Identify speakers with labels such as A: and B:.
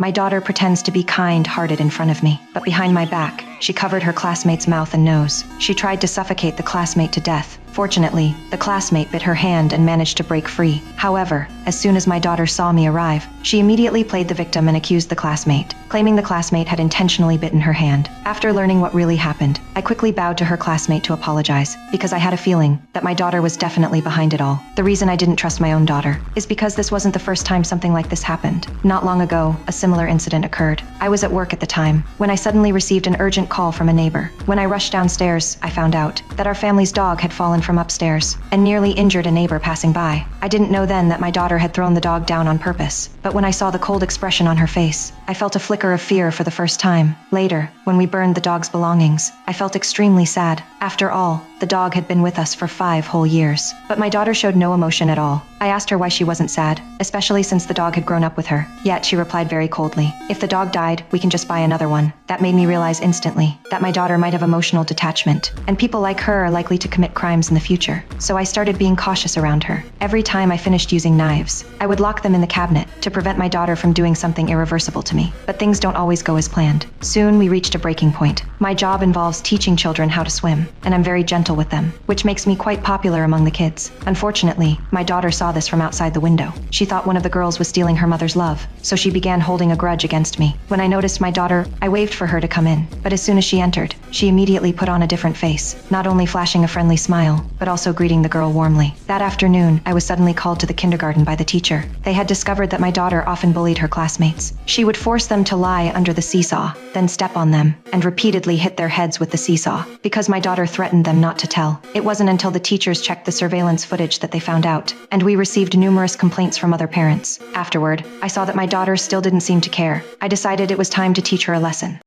A: My daughter pretends to be kind-hearted in front of me, but behind my back, she covered her classmate's mouth and nose. She tried to suffocate the classmate to death. Fortunately, the classmate bit her hand and managed to break free. However, as soon as my daughter saw me arrive, she immediately played the victim and accused the classmate, claiming the classmate had intentionally bitten her hand. After learning what really happened, I quickly bowed to her classmate to apologize, because I had a feeling that my daughter was definitely behind it all. The reason I didn't trust my own daughter is because this wasn't the first time something like this happened. Not long ago, a similar incident occurred. I was at work at the time, when I suddenly received an urgent call from a neighbor. When I rushed downstairs, I found out that our family's dog had fallen from upstairs and nearly injured a neighbor passing by. I didn't know then that my daughter had thrown the dog down on purpose, but when I saw the cold expression on her face, I felt a flicker of fear for the first time. Later, when we burned the dog's belongings, I felt extremely sad. After all, the dog had been with us for 5 whole years. But my daughter showed no emotion at all. I asked her why she wasn't sad, especially since the dog had grown up with her. Yet she replied very coldly, "If the dog died, we can just buy another one." That made me realize instantly that my daughter might have emotional detachment, and people like her are likely to commit crimes in the future. So I started being cautious around her. Every time I finished using knives, I would lock them in the cabinet to prevent my daughter from doing something irreversible to me. But things don't always go as planned. Soon we reached a breaking point. My job involves teaching children how to swim, and I'm very gentle with them, which makes me quite popular among the kids. Unfortunately, my daughter saw this from outside the window. She thought one of the girls was stealing her mother's love, so she began holding a grudge against me. When I noticed my daughter, I waved for her to come in, but as soon as she entered, she immediately put on a different face, not only flashing a friendly smile, but also greeting the girl warmly. That afternoon, I was suddenly called to the kindergarten by the teacher. They had discovered that my daughter often bullied her classmates. She would force them to lie under the seesaw, then step on them, and repeatedly hit their heads with the seesaw. Because my daughter threatened them not to tell, it wasn't until the teachers checked the surveillance footage that they found out, and we received numerous complaints from other parents. Afterward, I saw that my daughter still didn't seem to care. I decided it was time to teach her a lesson.